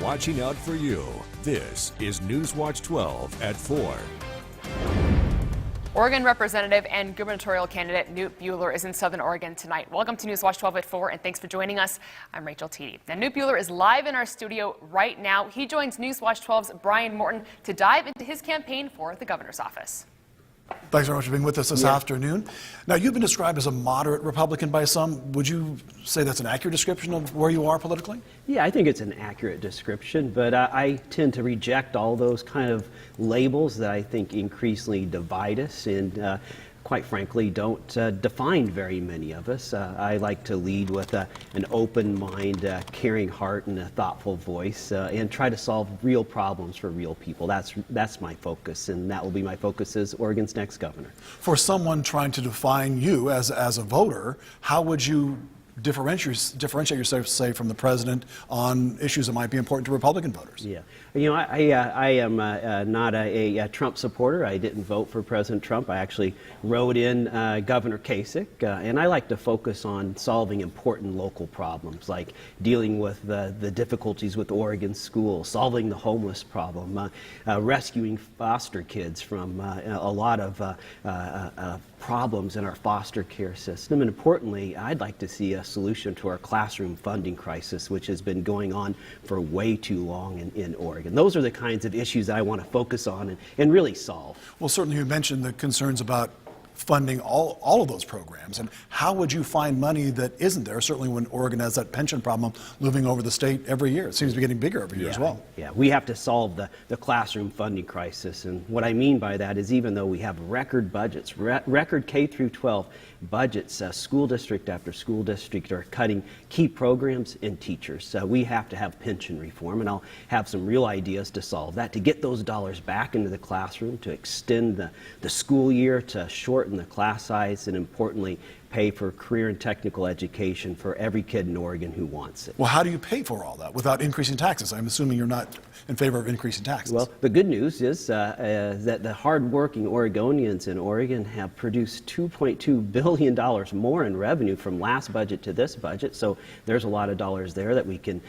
watching out for you. This is Newswatch 12 at 4. Oregon Representative and Gubernatorial candidate Knute Buehler is in Southern Oregon tonight. Welcome to Newswatch 12 at 4, and thanks for joining us. I'm Rachel Teedy. Now, Knute Buehler is live in our studio right now. He joins Newswatch 12's Brian Morton to dive into his campaign for the governor's office. Thanks very much for being with us this afternoon. Now, you've been described as a moderate Republican by some. Would you say that's an accurate description of where you are politically? Yeah, I think it's an accurate description, but I tend to reject all those kind of labels that I think increasingly divide us and quite frankly, don't define very many of us. I like to lead with an open mind, caring heart, and a thoughtful voice, and try to solve real problems for real people. That's my focus, and that will be my focus as Oregon's next governor. For someone trying to define you as a voter, how would you differentiate yourself, say, from the president on issues that might be important to Republican voters? Yeah, you know, I am not a Trump supporter. I didn't vote for President Trump. I actually wrote in Governor Kasich, and I like to focus on solving important local problems, like dealing with the difficulties with Oregon schools, solving the homeless problem, rescuing foster kids from a lot of problems in our foster care system, and importantly, I'd like to see a solution to our classroom funding crisis, which has been going on for way too long in Oregon. Those are the kinds of issues that I want to focus on and really solve. Well, certainly you mentioned the concerns about funding all of those programs, and how would you find money that isn't there, certainly when Oregon has that pension problem looming over the state every year? It seems to be getting bigger every year as well. Yeah, we have to solve the classroom funding crisis, and what I mean by that is even though we have record budgets, record K through 12 budgets, school district after school district are cutting key programs and teachers. We have to have pension reform, and I'll have some real ideas to solve that, to get those dollars back into the classroom, to extend the school year, to shorten the class size, and importantly, pay for career and technical education for every kid in Oregon who wants it. Well, how do you pay for all that without increasing taxes? I'm assuming you're not in favor of increasing taxes. Well, the good news is that the hardworking Oregonians in Oregon have produced $2.2 billion more in revenue from last budget to this budget, so there's a lot of dollars there that we can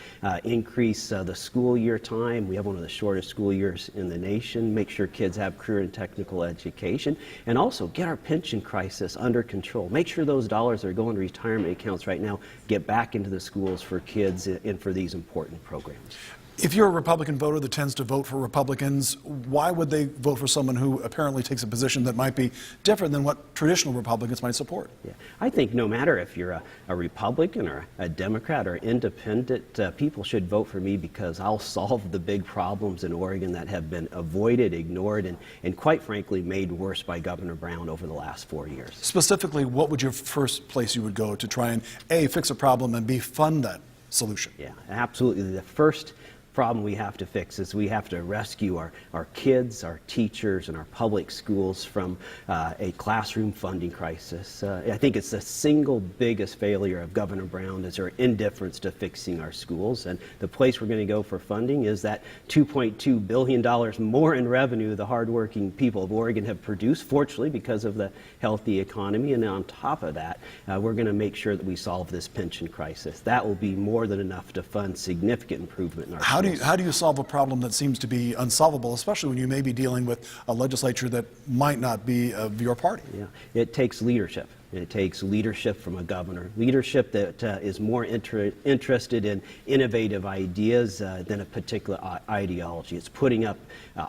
increase the school year time. We have one of the shortest school years in the nation, make sure kids have career and technical education, and also get our pension crisis under control. Make sure those dollars that are going to retirement accounts right now get back into the schools for kids and for these important programs. If you're a Republican voter that tends to vote for Republicans, why would they vote for someone who apparently takes a position that might be different than what traditional Republicans might support? Yeah, I think no matter if you're a Republican or a Democrat or independent, people should vote for me because I'll solve the big problems in Oregon that have been avoided, ignored, and quite frankly made worse by Governor Brown over the last 4 years. Specifically, what would your first place you would go to try and A, fix a problem, and B, fund that solution? Yeah, absolutely. The first problem we have to fix is we have to rescue our kids, our teachers, and our public schools from a classroom funding crisis. I think it's the single biggest failure of Governor Brown is her indifference to fixing our schools, and the place we're going to go for funding is that $2.2 billion more in revenue the hardworking people of Oregon have produced, fortunately because of the healthy economy, and on top of that, we're going to make sure that we solve this pension crisis. That will be more than enough to fund significant improvement in our schools. How do you solve a problem that seems to be unsolvable, especially when you may be dealing with a legislature that might not be of your party? Yeah, it takes leadership. It takes leadership from a governor, leadership that is more interested in innovative ideas than a particular ideology. It's putting up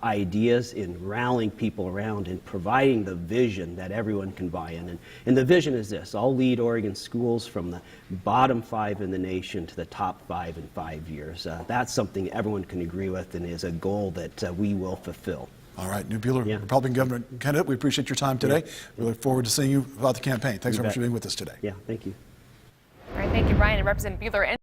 ideas and rallying people around and providing the vision that everyone can buy in. And the vision is this: I'll lead Oregon schools from the bottom 5 in the nation to the top 5 in 5 years. That's something everyone can agree with and is a goal that we will fulfill. All right, Knute Buehler, Republican governor candidate, we appreciate your time today. We look forward to seeing you about the campaign. Thanks very much for being with us today. Yeah, thank you. All right, thank you, Brian, and Representative Buehler.